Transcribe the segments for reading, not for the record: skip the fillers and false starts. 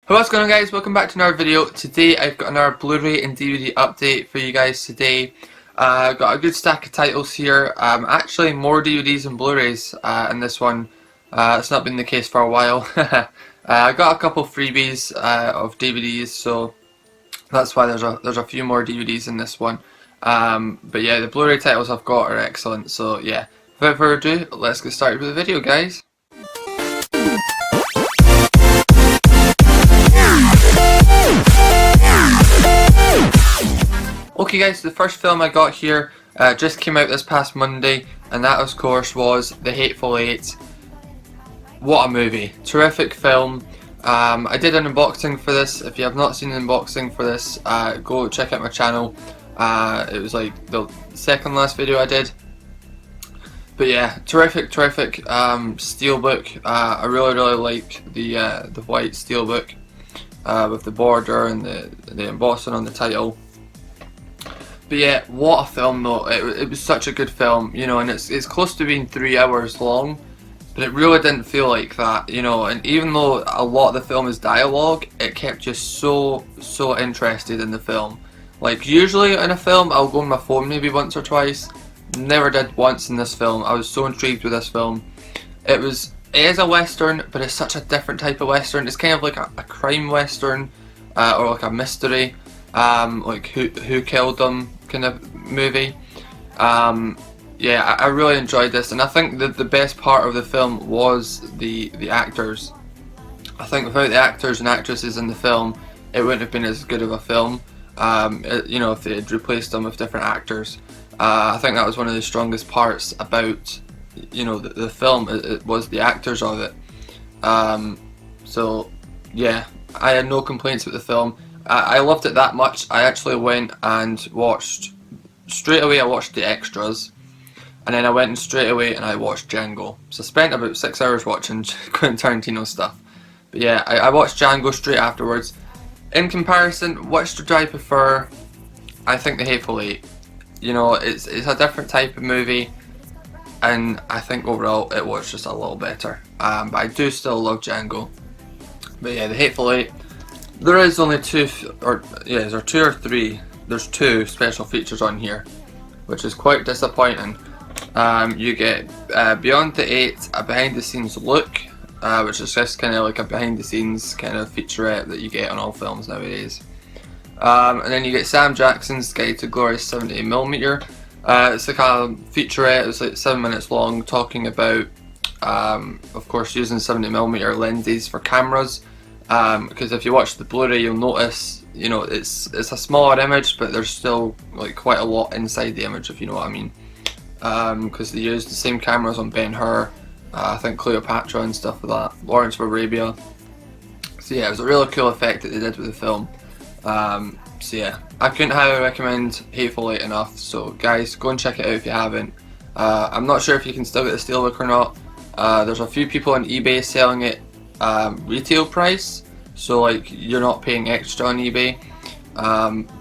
Hello, what's going on guys? Welcome back to another video. Today I've got another Blu-ray and DVD update for you guys today. Got a good stack of titles here. Actually more DVDs and Blu-rays in this one. It's not been the case for a while. I got a couple freebies of DVDs, so that's why there's a few more DVDs in this one. But yeah, the Blu-ray titles I've got are excellent, so yeah. Without further ado, let's get started with the video guys. Okay guys, the first film I got here just came out this past Monday, and that of course was The Hateful Eight. What a movie. Terrific film. I did an unboxing for this. If you have not seen an unboxing for this, go check out my channel. It was like the second last video I did. But yeah, terrific steelbook. I really like the white steelbook with the border and the embossing on the title. But yeah, what a film though. It was such a good film, you know, and it's close to being 3 hours long, but it really didn't feel like that, you know, and even though a lot of the film is dialogue, it kept you so interested in the film. Like usually in a film I'll go on my phone maybe once or twice, never did once in this film. I was so intrigued with this film. It is a western, but it's such a different type of western. It's kind of like a crime western or like a mystery, like who killed them kind of movie. Yeah, I really enjoyed this, and I think that the best part of the film was the actors. I think without the actors and actresses in the film, it wouldn't have been as good of a film. You know, if they had replaced them with different actors. I think that was one of the strongest parts about, you know, the film. It was the actors of it. So yeah, I had no complaints with the film. I loved it that much. I actually went and watched straight away. I watched the extras, and then I went and straight away and I watched Django. So I spent about 6 hours watching Quentin Tarintino stuff. But yeah, I watched Django straight afterwards. In comparison, which do I prefer? I think The Hateful Eight. You know, it's a different type of movie, and I think overall it was just a little better. But I do still love Django. But yeah, The Hateful Eight. There is only two or three. There's 2 special features on here, which is quite disappointing. You get Beyond the Eight, a behind the scenes look, which is just kind of like a behind the scenes kind of featurette that you get on all films nowadays. And then you get Sam Jackson's Guide to Glory's 78mm. It's like a featurette. It's like 7 minutes long, talking about, of course, using 70mm lenses for cameras. Because if you watch the Blu-ray, you'll notice, you know, it's a smaller image, but there's still like quite a lot inside the image, if you know what I mean. Because they used the same cameras on Ben-Hur, I think Cleopatra and stuff like that, Lawrence of Arabia. So yeah, it was a really cool effect that they did with the film. So yeah, I couldn't highly recommend Hateful Eight enough. So guys, go and check it out if you haven't. I'm not sure if you can still get the steelbook or not. There's a few people on eBay selling it retail price, so like you're not paying extra on eBay,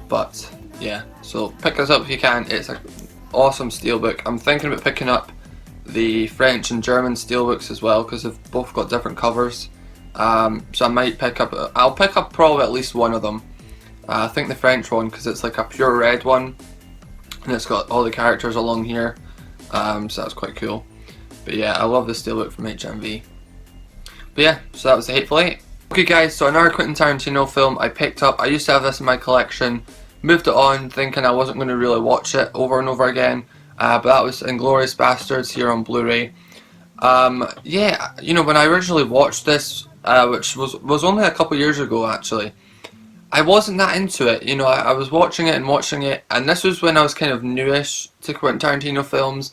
but yeah, so pick this up if you can. It's an awesome steelbook. I'm thinking about picking up the French and German steelbooks as well, because they've both got different covers. So I might I'll pick up probably at least one of them. I think the French one, because it's like a pure red one and it's got all the characters along here, so that's quite cool. But yeah, I love the steelbook from HMV. But yeah, so that was The Hateful Eight. Okay guys, so another Quentin Tarantino film I picked up. I used to have this in my collection, moved it on thinking I wasn't going to really watch it over and over again, but that was Inglourious Basterds here on Blu-ray. Yeah, you know, when I originally watched this, which was only a couple years ago actually, I wasn't that into it. You know, I was watching it, and this was when I was kind of newish to Quentin Tarantino films.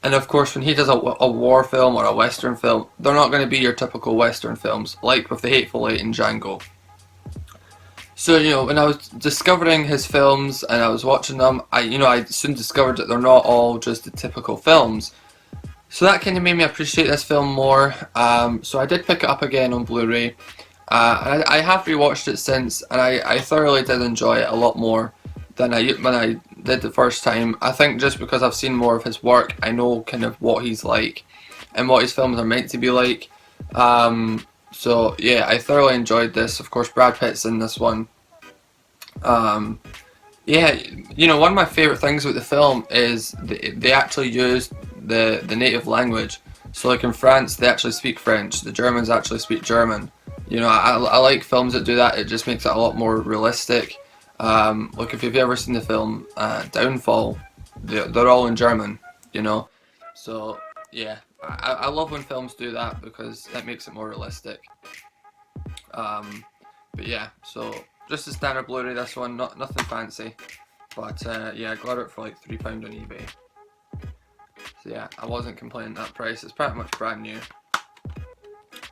And of course, when he does a war film or a western film, they're not going to be your typical western films, like with The Hateful Eight and Django. So, you know, when I was discovering his films and I was watching them, I soon discovered that they're not all just the typical films. So that kind of made me appreciate this film more. So I did pick it up again on Blu-ray. And I have rewatched it since, and I thoroughly did enjoy it a lot more than when I did the first time. I think just because I've seen more of his work, I know kind of what he's like and what his films are meant to be like. So yeah, I thoroughly enjoyed this. Of course, Brad Pitt's in this one. Um, yeah, you know, one of my favorite things about the film is they actually used the native language. So like in France, they actually speak French. The Germans actually speak German. You know, I like films that do that. It just makes it a lot more realistic. Like if you've ever seen the film Downfall, they're all in German. You know, so yeah, I love when films do that because it makes it more realistic. Um, but yeah, so just a standard Blu-ray. This one, not nothing fancy. But yeah, I got it for like £3 on eBay. So yeah, I wasn't complaining at that price. It's pretty much brand new.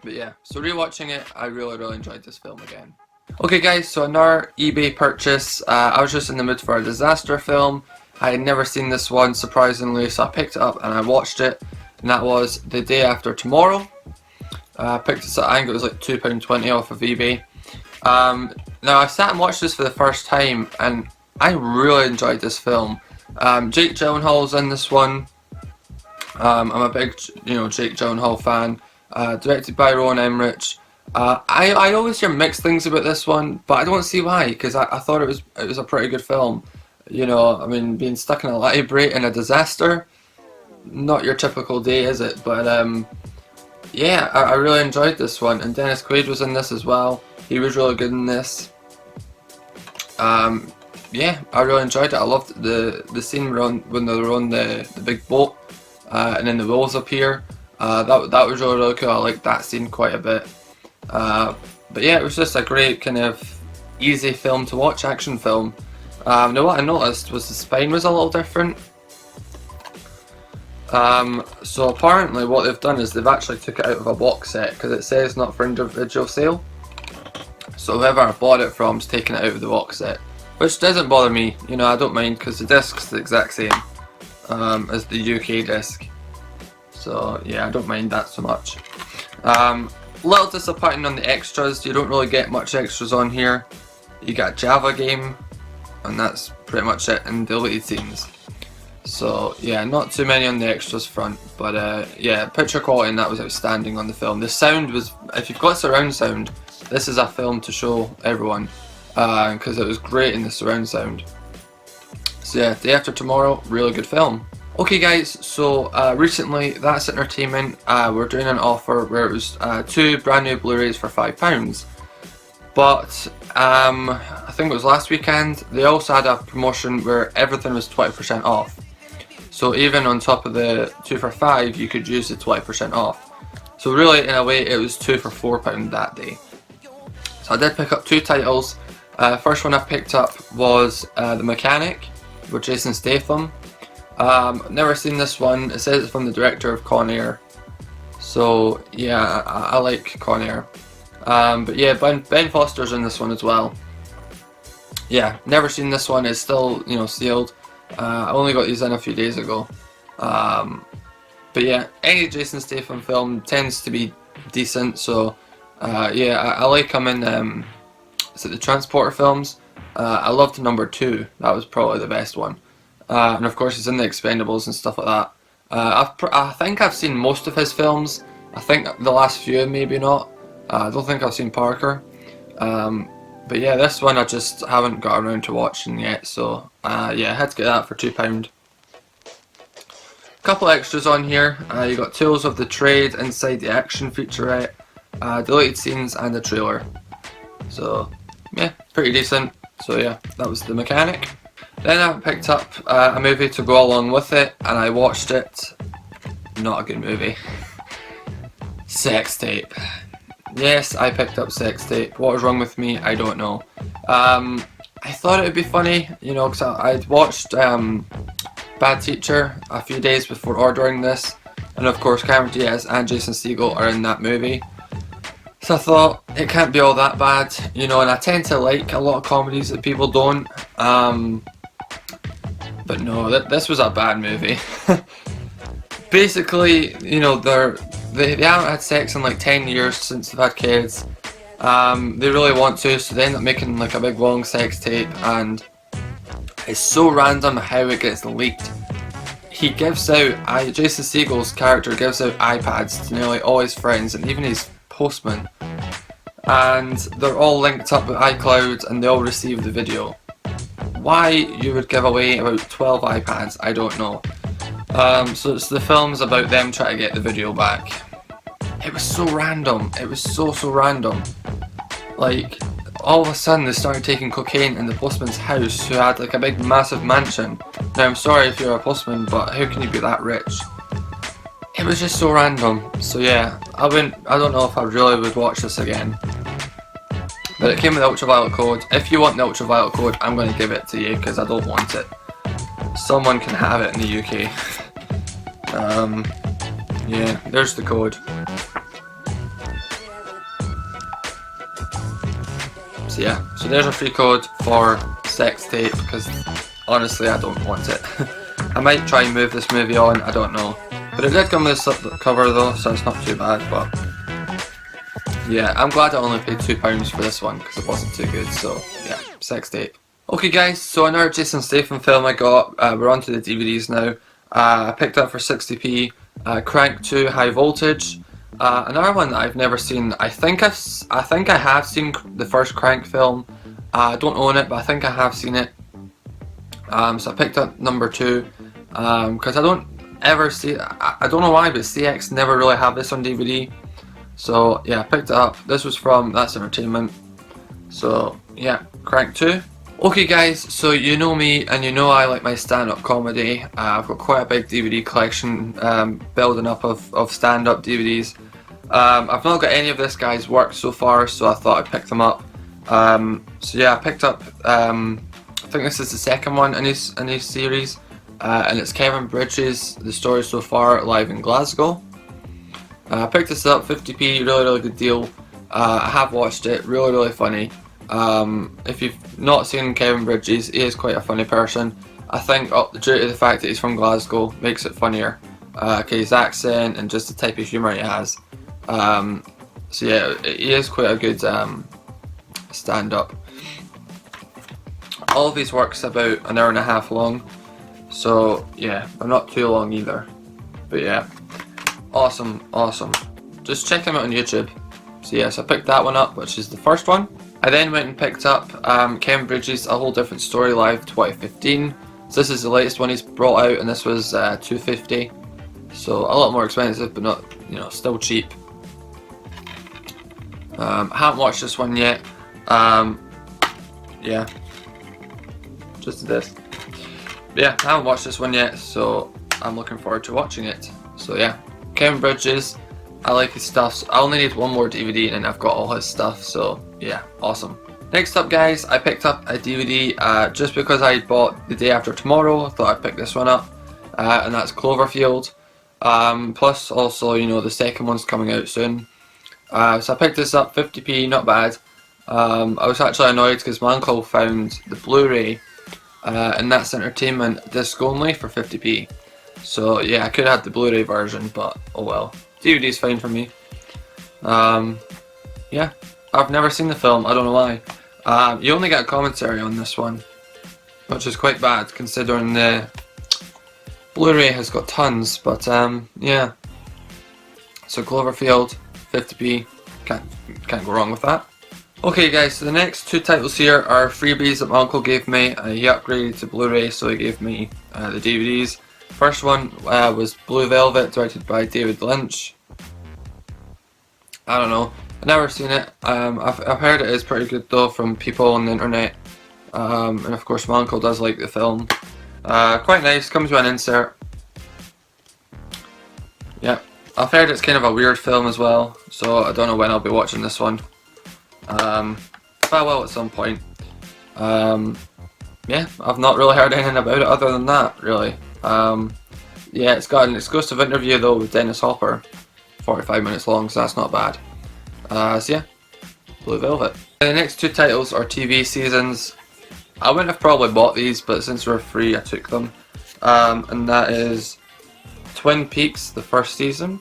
But yeah, so rewatching it, I really enjoyed this film again. Okay guys, so another eBay purchase. I was just in the mood for a disaster film. I had never seen this one, surprisingly, so I picked it up and I watched it. And that was The Day After Tomorrow. I picked this up, I think it was like £2.20 off of eBay. Now I sat and watched this for the first time and I really enjoyed this film. Jake Gyllenhaal's in this one. I'm a big, Jake Gyllenhaal fan. Directed by Rowan Emmerich. I always hear mixed things about this one, but I don't see why, because I thought it was a pretty good film. You know, I mean, being stuck in a library in a disaster, not your typical day, is it? But yeah, I really enjoyed this one, and Dennis Quaid was in this as well. He was really good in this. Yeah, I really enjoyed it. I loved the scene when they were on the big boat, and then the wolves appear. That was really cool. I liked that scene quite a bit. But yeah, it was just a great kind of easy film to watch, action film. Now what I noticed was the spine was a little different. So apparently what they've done is they've actually took it out of a box set because it says not for individual sale. So whoever I bought it from's taken it out of the box set, which doesn't bother me. You know, I don't mind because the disc's the exact same as the UK disc. So yeah, I don't mind that so much. Little disappointing on the extras. You don't really get much extras on here. You got a Java game, and that's pretty much it, and deleted scenes. So yeah, not too many on the extras front, but yeah, picture quality and that was outstanding on the film. The sound was, if you've got surround sound, this is a film to show everyone, because it was great in the surround sound. So yeah, Day After Tomorrow, really good film. Okay guys, so recently That's Entertainment were doing an offer where it was 2 brand new Blu-rays for £5. But I think it was last weekend, they also had a promotion where everything was 20% off. So even on top of the 2 for £5, you could use the 20% off. So really, in a way, it was 2 for £4 that day. So I did pick up 2 titles. First one I picked up was The Mechanic with Jason Statham. Never seen this one. It says it's from the director of Con Air. So yeah, I like Con Air. But yeah, Ben Foster's in this one as well. Yeah, never seen this one. It's still, sealed. I only got these in a few days ago. But yeah, any Jason Statham film tends to be decent. So yeah, I like him in is it the Transporter films? I loved number 2. That was probably the best one. And of course he's in the Expendables and stuff like that. I think I've seen most of his films. I think the last few maybe not. I don't think I've seen Parker. But yeah, this one I just haven't got around to watching yet, so yeah, I had to get that for £2. Couple extras on here. You got Tales of the Trade, Inside the Action featurette, deleted scenes and a trailer. So yeah, pretty decent. So yeah, that was The Mechanic. Then I picked up a movie to go along with it, and I watched it. Not a good movie. Sex Tape. Yes, I picked up Sex Tape. What was wrong with me? I don't know. I thought it would be funny, because I'd watched Bad Teacher a few days before ordering this, and of course Cameron Diaz and Jason Segel are in that movie. So I thought, it can't be all that bad, and I tend to like a lot of comedies that people don't. But no, this was a bad movie. Basically, they haven't had sex in like 10 years since they've had kids. They really want to, so they end up making like a big long sex tape, and it's so random how it gets leaked. He gives out, Jason Segel's character gives out iPads to nearly all his friends and even his postman. and they're all linked up with iCloud and they all receive the video. Why you would give away about 12 iPads, I don't know. So it's the film's about them trying to get the video back. It was so random. It was so random. Like, all of a sudden they started taking cocaine in the postman's house, who had like a big massive mansion. Now I'm sorry if you're a postman, but how can you be that rich? It was just so random. So yeah, I don't know if I really would watch this again. But it came with the ultraviolet code. If you want the ultraviolet code, I'm going to give it to you because I don't want it. Someone can have it in the UK. Yeah, there's the code. So yeah, so there's a free code for sex tape because honestly I don't want it. I might try and move this movie on, I don't know. But it did come with a cover though, so it's not too bad. But yeah, I'm glad I only paid £2 for this one because it wasn't too good. So yeah, sex tape. Okay guys, so another Jason Statham film I got. We're on to the DVDs now. I picked up for 60p. Crank 2 High Voltage. Another one that I've never seen. I think I have seen the first Crank film. I don't own it, but I think I have seen it. So I picked up number 2 because I don't ever see. I don't know why, but CX never really have this on DVD. So yeah, I picked it up. This was from That's Entertainment. So yeah, Crank 2. Okay guys, so you know me and you know I like my stand-up comedy. I've got quite a big DVD collection building up of stand-up DVDs. I've not got any of this guy's work so far, so I thought I'd pick them up. So yeah, I picked up, I think this is the second one in his series, and it's Kevin Bridges, The Story So Far, live in Glasgow. I picked this up, 50p, really good deal. I have watched it, really funny. If you've not seen Kevin Bridges, he is quite a funny person. I think due to the fact that he's from Glasgow makes it funnier. His accent and just the type of humour he has. So yeah, he is quite a good stand-up. All of his work's about an hour and a half long. So yeah, but not too long either. But yeah, awesome. Just check him out on YouTube. So yes, I picked that one up, which is the first one. I then went and picked up Kevin Bridges' A Whole Different Story Live 2015. So this is the latest one he's brought out, and this was $2.50. So a lot more expensive, but not, still cheap. Haven't watched this one yet. Yeah, just this. Yeah, I haven't watched this one yet, so I'm looking forward to watching it. So yeah, Kevin Bridges. I like his stuff, so I only need one more DVD and I've got all his stuff, so yeah, awesome. Next up guys, I picked up a DVD just because I bought The Day After Tomorrow. I thought I'd pick this one up, and that's Cloverfield. Plus also, the second one's coming out soon. So I picked this up, 50p, not bad. I was actually annoyed because my uncle found the Blu-ray and That's Entertainment disc only for 50p. So yeah, I could have had the Blu-ray version, but oh well. DVD's fine for me. Yeah, I've never seen the film, I don't know why. You only get a commentary on this one, which is quite bad considering the Blu-ray has got tons, but yeah. So Cloverfield, 50p, can't go wrong with that. Okay guys, so the next two titles here are freebies that my uncle gave me. He upgraded to Blu-ray, so he gave me the DVDs. First one was Blue Velvet, directed by David Lynch. I don't know, I've never seen it. I've heard it is pretty good though from people on the internet. And of course my uncle does like the film. Quite nice, comes with an insert. Yeah, I've heard it's kind of a weird film as well, so I don't know when I'll be watching this one. But I will at some point. Yeah, I've not really heard anything about it other than that, really. Yeah, it's got an exclusive interview though with Dennis Hopper, 45 minutes long, so that's not bad. So yeah, Blue Velvet. The next two titles are TV seasons. I wouldn't have probably bought these, but since they were free, I took them. And that is Twin Peaks, the first season,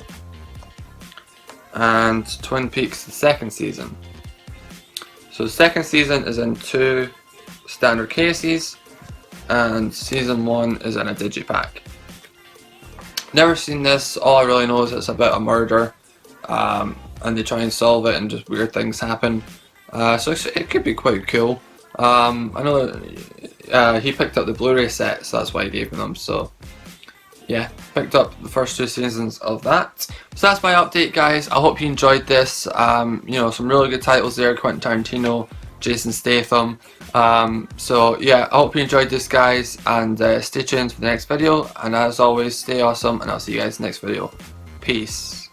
and Twin Peaks, the second season. So the second season is in 2 standard cases, and season 1 is in a digipack. Never seen this. All I really know is it's about a murder, and and they try and solve it, and just weird things happen. So it could be quite cool. I know he picked up the Blu-ray set, so that's why he gave me them. So yeah, picked up the first 2 seasons of that. So that's my update, guys. I hope you enjoyed this. You know, some really good titles there: Quentin Tarantino, Jason Statham. So yeah, I hope you enjoyed this, guys, and stay tuned for the next video. And as always, stay awesome, and I'll see you guys in the next video. Peace.